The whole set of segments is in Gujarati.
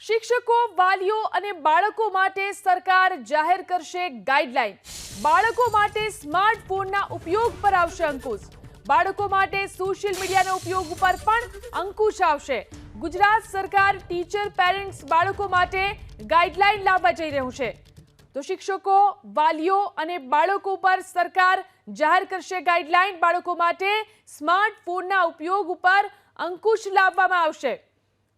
શિક્ષકો, વાલીઓ અને બાળકો માટે સરકાર જાહેર કરશે ગાઈડલાઈન। બાળકો માટે સ્માર્ટફોનના ઉપયોગ પર આવશે અંકુશ। બાળકો માટે સોશિયલ મીડિયાના ઉપયોગ ઉપર પણ અંકુશ આવશે। ગુજરાત સરકાર ટીચર, પેરેન્ટ્સ, બાળકો માટે ગાઈડલાઈન લાવવા જઈ રહ્યું છે। તો શિક્ષકો, વાલીઓ અને બાળકો પર સરકાર જાહેર કરશે ગાઈડલાઈન। બાળકો માટે સ્માર્ટફોનના ઉપયોગ ઉપર અંકુશ લાવવામાં આવશે।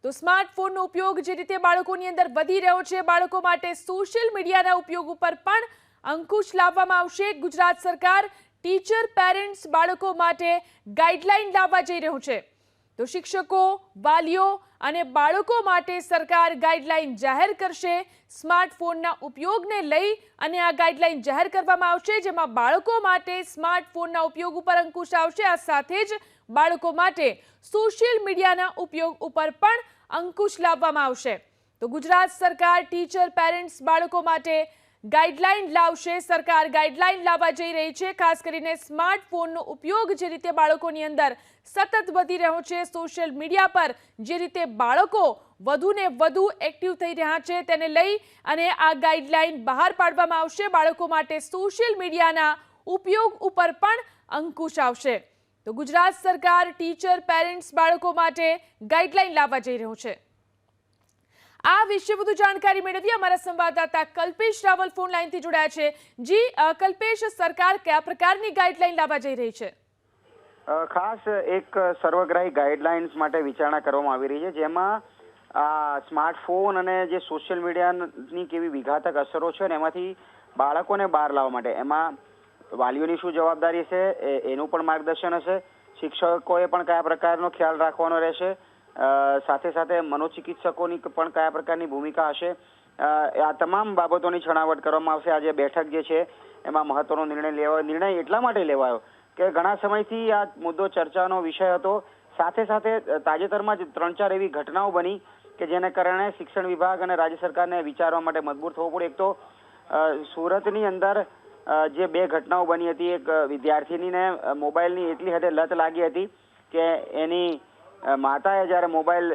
તો સ્માર્ટફોનનો ઉપયોગ જે રીતે બાળકોની અંદર વધી રહ્યો છે, બાળકો માટે સોશિયલ મીડિયાના ઉપયોગ ઉપર પણ અંકુશ લાવવામાં આવશે। ગુજરાત સરકાર ટીચર, પેરેન્ટ્સ, બાળકો માટે ગાઈડલાઈન લાવવા જઈ રહ્યું છે। તો શિક્ષકો, વાલીઓ અને બાળકો માટે સરકાર ગાઈડલાઈન જાહેર કરશે। સ્માર્ટફોનના ઉપયોગને લઈ અને આ ગાઈડલાઈન જાહેર કરવામાં આવશે, જેમાં બાળકો માટે સ્માર્ટફોનના ઉપયોગ ઉપર અંકુશ આવશે। આ સાથે જ બાળકો માટે સોશિયલ મીડિયાના ઉપયોગ ઉપર પણ અંકુશ લાવવામાં આવશે। તો ગુજરાત સરકાર ટીચર, પેરેન્ટ્સ, બાળકો માટે ગાઈડલાઈન લાવશે। સરકાર ગાઈડલાઈન લાવવા જઈ રહી છે। ખાસ કરીને સ્માર્ટફોનનો ઉપયોગ જે રીતે બાળકોની અંદર સતત વધી રહ્યો છે, સોશિયલ મીડિયા પર જે રીતે બાળકો વધુને વધુ એક્ટિવ થઈ રહ્યા છે, તેને લઈ અને આ ગાઈડલાઈન બહાર પાડવામાં આવશે। બાળકો માટે સોશિયલ મીડિયાના ઉપયોગ ઉપર પણ અંકુશ આવશે। તો ગુજરાત સરકાર ટીચર, પેરેન્ટ્સ, બાળકો માટે ગાઈડલાઈન લાવવા જઈ રહ્યું છે। આ વિશે વધુ જાણકારી મેળવી અમારા સંવાદદાતા કલ્પેશ રાવલ ફોન લાઈનથી જોડાયા છે। જી કલ્પેશ, સરકાર કયા પ્રકારની ગાઈડલાઈન લાવવા જઈ રહી છે? ખાસ એક સર્વગ્રાહી ગાઈડલાઇન્સ માટે વિચારણા કરવામાં આવી રહી છે, જેમાં સ્માર્ટફોન અને જે સોશિયલ મીડિયાની કેવી વિઘાતક અસરો છે ને એમાંથી બાળકોને બહાર લાવવા માટે એમાં વાલીઓની શું જવાબદારી છે એનું પણ માર્ગદર્શન હશે। શિક્ષકોએ પણ કયા પ્રકારનો ખ્યાલ રાખવાનો રહેશે, સાથે સાથે મનોચિકિત્સકોની પણ કયા પ્રકારની ભૂમિકા હશે, આ તમામ બાબતોની છણાવટ કરવામાં આવશે। આજે બેઠક જે છે એમાં મહત્વનો નિર્ણય એટલા માટે લેવાયો કે ઘણા સમયથી આ મુદ્દો ચર્ચાનો વિષય હતો। સાથે સાથે તાજેતરમાં જ 3-4 એવી ઘટનાઓ બની કે જેને કારણે શિક્ષણ વિભાગ અને રાજ્ય સરકારને વિચારવા માટે મજબૂર થવું પડ્યું। એક તો સુરતની અંદર જે 2 ઘટનાઓ બની હતી, એક વિદ્યાર્થીનીને મોબાઈલની એટલી હદે લત લાગી હતી કે એની માતાએ જ્યારે મોબાઈલ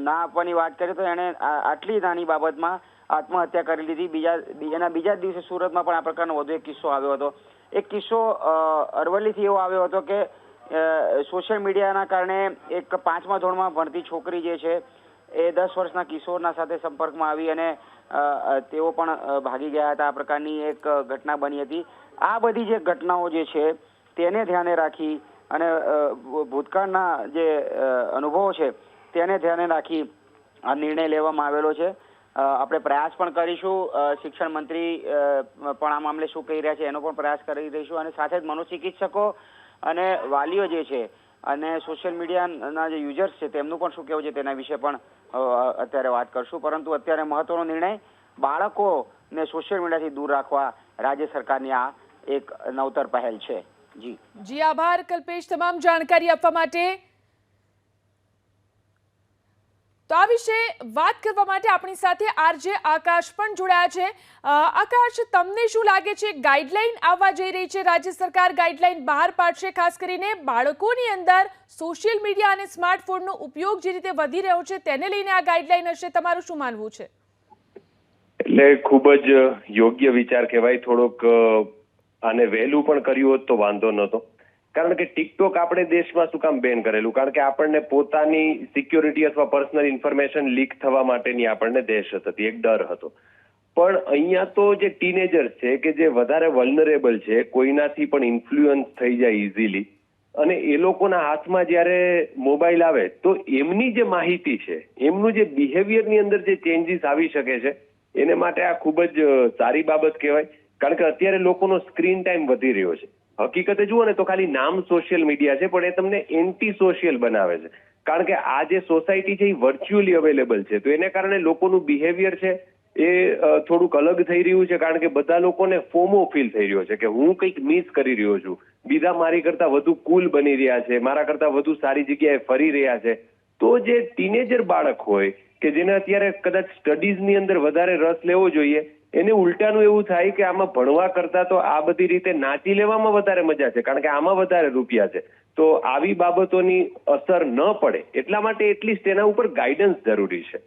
ના આપવાની વાત કરી તો એણે આટલી નાની બાબતમાં આત્મહત્યા કરી લીધી। એના બીજા દિવસે સુરતમાં પણ આ પ્રકારનો વધુ એક કિસ્સો આવ્યો હતો। એક કિસ્સો અરવલ્લીથી એવો આવ્યો હતો કે સોશિયલ મીડિયાના કારણે એક 5મા ધોરણમાં ભણતી છોકરી જે છે એ 10 વર્ષના કિશોરના સાથે સંપર્કમાં આવી અને તેઓ પણ ભાગી ગયા હતા। આ પ્રકારની એક ઘટના બની હતી। આ બધી જે ઘટનાઓ જે છે તેને ધ્યાને રાખી અને ભૂતકાળના જે અનુભવો છે તેને ધ્યાને રાખી આ નિર્ણય લેવામાં આવેલો છે। આપણે પ્રયાસ પણ કરીશું, શિક્ષણ મંત્રી પણ આ મામલે શું કહી રહ્યા છે એનો પણ પ્રયાસ કરી રહીશું, અને સાથે જ મનોચિકિત્સકો અને વાલીઓ જે છે અને સોશિયલ મીડિયાના જે યુઝર્સ છે તેમનું પણ શું કહેવું છે તેના વિશે પણ અત્યારે વાત કરશું। પરંતુ અત્યારે મહત્વનો નિર્ણય બાળકોને સોશિયલ મીડિયાથી દૂર રાખવા રાજ્ય સરકારની આ એક નવતર પહેલ છે। જી આભાર કલ્પેશ તમામ જાણકારી આપવા માટે। તો આ વિશે વાત કરવા માટે આપણી સાથે આરજે આકાશ પણ જોડાયા છે। આકાશ, તમને શું લાગે છે, ગાઈડલાઈન આવવા જઈ રહી છે, રાજ્ય સરકાર ગાઈડલાઈન બહાર પાડશે, ખાસ કરીને બાળકોની અંદર સોશિયલ મીડિયા અને સ્માર્ટફોનનો ઉપયોગ જે રીતે વધી રહ્યો છે તેને લઈને આ ગાઈડલાઈન હશે, તમારું શું માનવું છે? એટલે ખૂબ જ યોગ્ય વિચાર કહેવાય। થોડોક આને વહેલું પણ કર્યું હોત તો વાંધો નહોતો, કારણ કે ટિકટોક આપણે દેશમાં શું કામ બેન કરેલું? કારણ કે આપણને પોતાની સિક્યોરિટી અથવા પર્સનલ ઇન્ફોર્મેશન લીક થવા માટેની આપણને દહેશત હતી, એક ડર હતો। પણ અહીંયા તો જે ટીનેજર્સ છે કે જે વધારે વલ્નરેબલ છે, કોઈનાથી પણ ઇન્ફ્લુઅન્સ થઈ જાય ઇઝીલી, અને એ લોકોના હાથમાં જ્યારે મોબાઈલ આવે તો એમની જે માહિતી છે, એમનું જે બિહેવિયરની અંદર જે ચેન્જીસ આવી શકે છે, એને માટે આ ખૂબ જ સારી બાબત કહેવાય। કારણ કે અત્યારે લોકોનો સ્ક્રીન ટાઈમ વધી રહ્યો છે। હકીકતે જુઓ ને તો ખાલી નામ સોશિયલ મીડિયા છે, પણ એ તમને એન્ટી સોશિયલ બનાવે છે, કારણ કે આ જે સોસાયટી છે એ વર્ચ્યુઅલી અવેલેબલ છે, તો એને કારણે લોકોનું બિહેવિયર છે એ થોડુંક અલગ થઈ રહ્યું છે, કારણ કે બધા લોકોને ફોમો ફીલ થઈ રહ્યો છે કે હું કંઈક મિસ કરી રહ્યો છું, બીજા મારી કરતા વધુ કુલ બની રહ્યા છે, મારા કરતા વધુ સારી જગ્યાએ ફરી રહ્યા છે। તો જે ટીનેજર બાળક હોય કે જેને અત્યારે કદાચ સ્ટડીઝની અંદર વધારે રસ લેવો જોઈએ, એને ઉલટાનું એવું થાય કે આમાં ભણવા કરતા તો આ બધી રીતે નાચી લેવામાં વધારે મજા છે, કારણ કે આમાં વધારે રૂપિયા છે। તો આવી બાબતોની અસર ન પડે એટલા માટે એટલીસ્ટ એના ઉપર ગાઈડન્સ જરૂરી છે।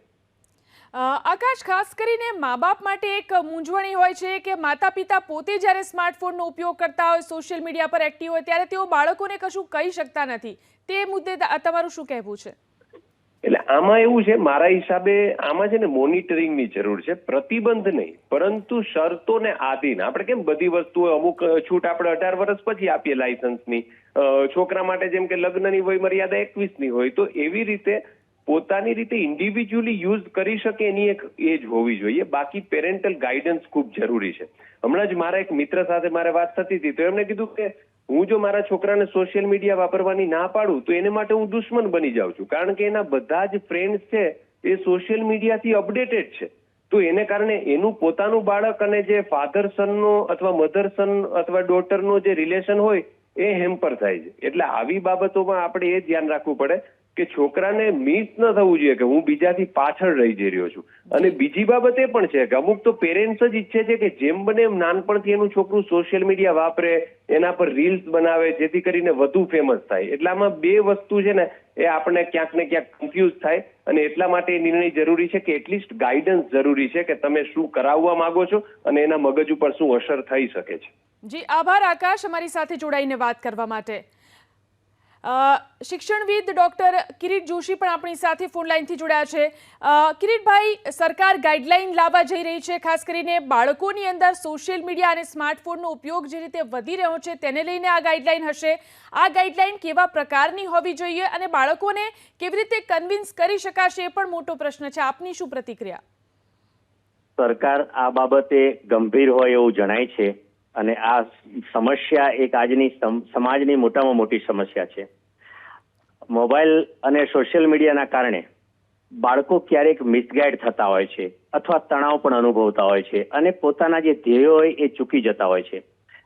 આકાશ, ખાસ કરીને મા બાપ માટે એક મૂંઝવણી હોય છે કે માતા પિતા પોતે જ્યારે સ્માર્ટફોનનો ઉપયોગ કરતા હોય, સોશિયલ મીડિયા પર એક્ટિવ હોય, ત્યારે તેઓ બાળકોને કશું કહી શકતા નથી. તે મુદ્દે તમારું શું કહેવું છે? એટલે આમાં એવું છે, મારા હિસાબે આમાં છે ને મોનિટરિંગની જરૂર છે, પ્રતિબંધ નહીં, પરંતુ શરતોને આધીન. આપણે કેમ બધી વસ્તુઓ અમુક છૂટ આપણે 18 વર્ષ પછી આપીએ લાયસન્સની, છોકરા માટે જેમ કે લગ્નની વય મર્યાદા 21ની હોય, તો એવી રીતે પોતાની રીતે ઇન્ડિવિજ્યુઅલી યુઝ કરી શકે એની એક એજ હોવી જોઈએ. બાકી પેરેન્ટલ ગાઈડન્સ ખૂબ જરૂરી છે. હમણાં જ મારા એક મિત્ર સાથે મારે વાત થતી હતી, તો એમણે કીધું કે હું જો મારા છોકરાને સોશિયલ મીડિયા વાપરવાની ના પાડું તો એને માટે હું દુશ્મન બની જાઉં છું, કારણ કે એના બધા જ ફ્રેન્ડ્સ છે એ સોશિયલ મીડિયાથી અપડેટેડ છે. તો એને કારણે એનું પોતાનું બાળક અને જે ફાધર સનનો અથવા મધર સન અથવા ડોટરનો જે રિલેશન હોય એ હેમ્પર થાય છે. એટલે આવી બાબતોમાં આપણે એ ધ્યાન રાખવું પડે કે છોકરાને મિસ ન થવું જોઈએ કે હું બીજાથી પાછળ રહી જઈ રહ્યો છું. અને બીજી બાબત એ પણ છે કે અમુક તો પેરેન્ટ્સ જ ઈચ્છે છે કે જેમ બને એમ નાનપણથી એનું છોકરું સોશિયલ મીડિયા વાપરે, એના પર રીલ્સ બનાવે, જેથી કરીને વધુ ફેમસ થાય. એટલે આમાં બે વસ્તુ છે ને એ આપણે ક્યાંક ને ક્યાંક કન્ફ્યુઝ થાય, અને એટલા માટે એ નિર્ણય જરૂરી છે કે એટલીસ્ટ ગાઈડન્સ જરૂરી છે કે તમે શું કરાવવા માંગો છો અને એના મગજ ઉપર શું અસર થઈ શકે છે. જી આભાર આકાશ, અમારી સાથે જોડાઈને વાત કરવા માટે. શિક્ષણવિદ ડોક્ટર કિરીટ જોશી પણ આપણી સાથે ફોન લાઈનથી જોડાયા છે. કિરીટભાઈ, સરકાર ગાઈડલાઈન લાવવા જઈ રહી છે, ખાસ કરીને બાળકોની અંદર સોશિયલ મીડિયા અને સ્માર્ટફોનનો ઉપયોગ જે રીતે વધી રહ્યો છે તેને લઈને આ ગાઈડલાઈન હશે. આ ગાઈડલાઈન કેવા પ્રકારની હોવી જોઈએ અને બાળકોને કેવી રીતે કન્વિન્સ કરી શકાશે એ પણ મોટો પ્રશ્ન છે. આપની શું પ્રતિક્રિયા? સરકાર આ બાબતે ગંભીર હોય એવું જણાય છે, અને આ સમસ્યા એક આજની સમાજની મોટામાં મોટી સમસ્યા છે. મોબાઈલ અને સોશિયલ મીડિયાના કારણે બાળકો ક્યારેક મિસગાઈડ થતા હોય છે અથવા તણાવ પણ અનુભવતા હોય છે, અને પોતાના જે ધ્યેયો હોય એ ચૂકી જતા હોય છે.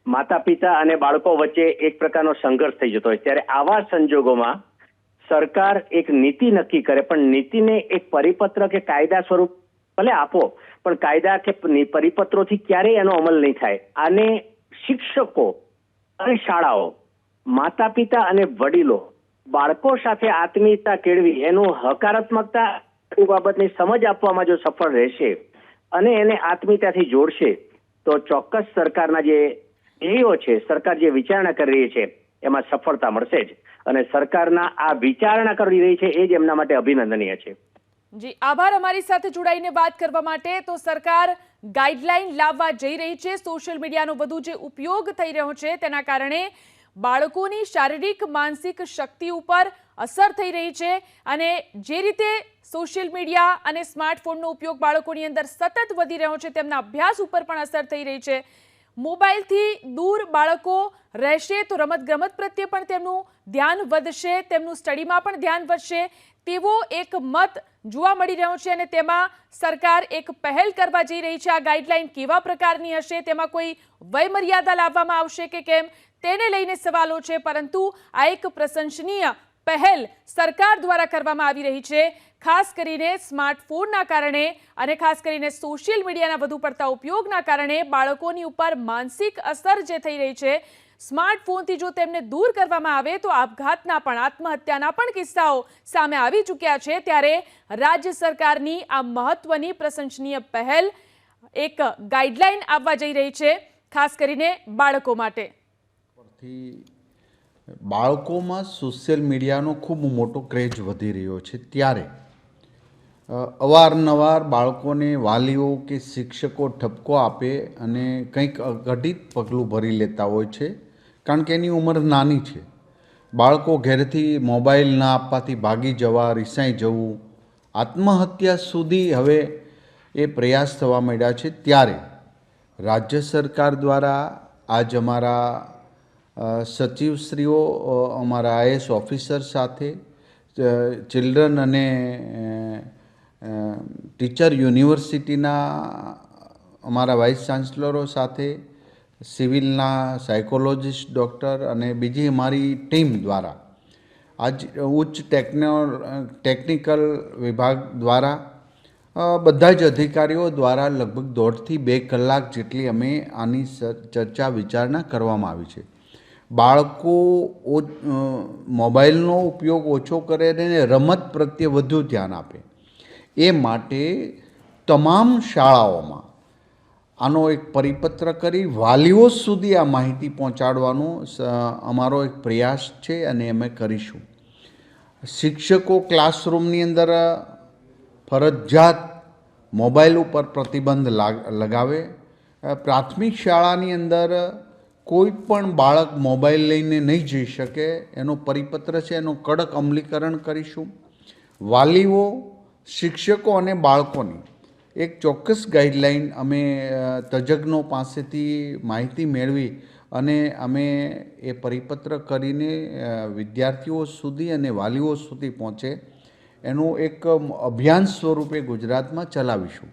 માતા પિતા અને બાળકો વચ્ચે એક પ્રકારનો સંઘર્ષ થઈ જતો હોય. ત્યારે આવા સંજોગોમાં સરકાર એક નીતિ નક્કી કરે, પણ નીતિને એક પરિપત્ર કે કાયદા સ્વરૂપ ભલે આપો, પણ કાયદા કે પરિપત્રોથી ક્યારેય એનો અમલ નહીં થાય. આને શિક્ષકો અને શાળાઓ, માતા પિતા અને વડીલો બાળકો સાથે આત્મીયતા કેળવી એનું હકારાત્મકતા બાબતની સમજ આપવામાં જો સફળ રહેશે અને એને આત્મીયતાથી જોડશે, તો ચોક્કસ સરકારના જે ધ્યેયો છે, સરકાર જે વિચારણા કરી રહી છે એમાં સફળતા મળશે જ. અને સરકારના આ વિચારણા કરી રહી છે એ જ એમના માટે અભિનંદનીય છે. જી આભાર અમારી સાથે જોડાઈને વાત કરવા માટે. તો સરકાર ગાઈડલાઈન લાવવા જઈ રહી છે. સોશિયલ મીડિયાનો વધુ જે ઉપયોગ થઈ રહ્યો છે તેના કારણે બાળકોની શારીરિક માનસિક શક્તિ ઉપર અસર થઈ રહી છે, અને જે રીતે સોશિયલ મીડિયા અને સ્માર્ટફોનનો ઉપયોગ બાળકોની અંદર સતત વધી રહ્યો છે, તેમના અભ્યાસ ઉપર પણ અસર થઈ રહી છે. મોબાઈલથી દૂર બાળકો રહેશે તો રમતગમત પ્રત્યે પણ તેમનું ધ્યાન વધશે, તેમનું સ્ટડીમાં પણ ધ્યાન વધશે તેવો એક મત જોવા મળી રહ્યો છે. અને તેમાં સરકાર એક પહેલ કરવા જઈ રહી છે. આ ગાઈડલાઈન કેવા પ્રકારની હશે, તેમાં કોઈ વય મર્યાદા લાવવામાં આવશે કે કેમ, તેને લઈને સવાલો છે, પરંતુ આ એક પ્રશંસનીય પહેલ સરકાર દ્વારા કરવામાં આવી રહી છે. ખાસ કરીને સ્માર્ટફોનના કારણે અને ખાસ કરીને સોશિયલ મીડિયાના વધુ પડતા ઉપયોગના કારણે બાળકોની ઉપર માનસિક અસર જે થઈ રહી છે, સ્માર્ટફોનથી જો તેમને દૂર કરવામાં આવે તો આપઘાતના પણ, આત્મહત્યાના પણ કિસ્સાઓ સામે આવી ચૂક્યા છે. ત્યારે રાજ્ય સરકારની આ મહત્વની પ્રશંસનીય પહેલ એક ગાઈડલાઈન આવવા જઈ રહી છે, ખાસ કરીને બાળકો માટે. બાળકોમાં સોશિયલ મીડિયાનો ખૂબ મોટો ક્રેઝ વધી રહ્યો છે, ત્યારે અવારનવાર બાળકોને વાલીઓ કે શિક્ષકો ઠપકો આપે અને કંઈક અઘટિત પગલું ભરી લેતા હોય છે, કારણ કે એની ઉંમર નાની છે. બાળકો ઘરેથી મોબાઈલ ના આપવાથી ભાગી જવા, રિસાઈ જવું, આત્મહત્યા સુધી હવે એ પ્રયાસ થવા માંડ્યા છે. ત્યારે રાજ્ય સરકાર દ્વારા આજ અમારા સચિવશ્રીઓ, અમારા IAS ઓફિસર સાથે, ચિલ્ડ્રન અને ટીચર યુનિવર્સિટીના અમારા વાઇસ ચાન્સલરો સાથે, સિવિલના સાયકોલોજીસ્ટ ડૉક્ટર અને બીજી અમારી ટીમ દ્વારા આજ ઉચ્ચ ટેકનિકલ વિભાગ દ્વારા બધા જ અધિકારીઓ દ્વારા લગભગ 1.5 થી 2 કલાક જેટલી અમે આની ચર્ચા વિચારણા કરવામાં આવી છે. બાળકો મોબાઈલનો ઉપયોગ ઓછો કરે અને રમત પ્રત્યે વધુ ધ્યાન આપે એ માટે તમામ શાળાઓમાં આનો એક પરિપત્ર કરી વાલીઓ સુધી આ માહિતી પહોંચાડવાનો અમારો એક પ્રયાસ છે અને અમે કરીશું. શિક્ષકો ક્લાસરૂમની અંદર ફરજિયાત મોબાઈલ ઉપર પ્રતિબંધ લગાવે. પ્રાથમિક શાળાની અંદર કોઈ પણ બાળક મોબાઈલ લઈને નહીં જઈ શકે એનો પરિપત્ર છે, એનું કડક અમલીકરણ કરીશું. વાલીઓ, શિક્ષકો અને બાળકોની એક ચોક્કસ ગાઈડલાઈન અમે તજજ્ઞો પાસેથી માહિતી મેળવી અને અમે એ પરિપત્ર કરીને વિદ્યાર્થીઓ સુધી અને વાલીઓ સુધી પહોંચે એનું એક અભિયાન સ્વરૂપે ગુજરાતમાં ચલાવીશું.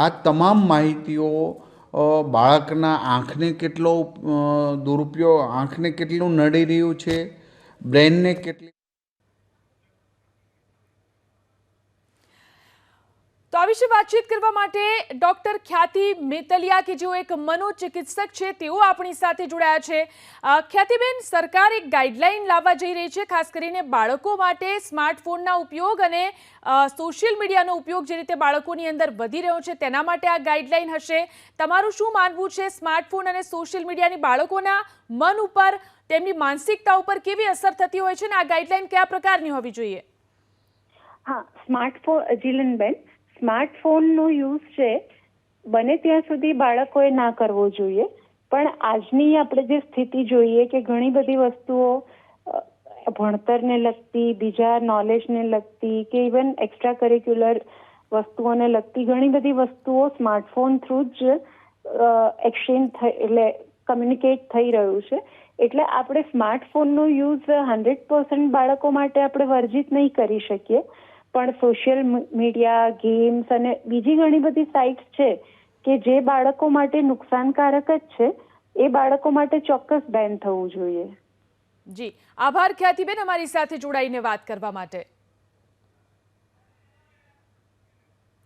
આ તમામ માહિતીઓ બાળકના આંખને કેટલો દુરુપયોગ, આંખને કેટલું નડી રહ્યું છે, બ્રેનને કેટલી. તો આ વિશે વાતચીત કરવા માટે ડોક્ટર ખ્યાતિ મેતલિયા કે જેઓ એક મનોચિકિત્સક છે તેઓ આપણી સાથે જોડાયા છે. ખ્યાતિબેન, સરકાર એક ગાઈડલાઈન લાવવા જઈ રહી છે, ખાસ કરીને બાળકો માટે સ્માર્ટફોનના ઉપયોગ અને સોશિયલ મીડિયાનો ઉપયોગ જે રીતે બાળકોની અંદર વધી રહ્યો છે તેના માટે આ ગાઈડલાઈન હશે. તમારું શું માનવું છે, સ્માર્ટફોન અને સોશિયલ મીડિયાની બાળકોના મન ઉપર, તેમની માનસિકતા ઉપર કેવી અસર થતી હોય છે અને આ ગાઈડલાઈન કયા પ્રકારની હોવી જોઈએ? હા, જીલનબેન, સ્માર્ટફોનનો યુઝ છે બને ત્યાં સુધી બાળકોએ ના કરવો જોઈએ. પણ આજની આપણે જે સ્થિતિ જોઈએ કે ઘણી બધી વસ્તુઓ ભણતરને લગતી, બીજા નોલેજને લગતી કે ઇવન એક્સ્ટ્રા કરિક્યુલર વસ્તુઓને લગતી ઘણી બધી વસ્તુઓ સ્માર્ટફોન થ્રુ જ એક્સચેન્જ એટલે કમ્યુનિકેટ થઈ રહ્યું છે. એટલે આપણે સ્માર્ટફોનનો યુઝ 100% બાળકો માટે આપણે વર્જિત નહીં કરી શકીએ, પણ સોશિયલ મીડિયા, ગેમ્સ અને બીજી ઘણી બધી સાઇટ્સ છે કે જે બાળકો માટે નુકસાનકારક જ છે, એ બાળકો માટે ચોક્કસ બેન થવું જોઈએ. જી, આભાર ખ્યાતિબેન અમારી સાથે જોડાઈને વાત કરવા માટે.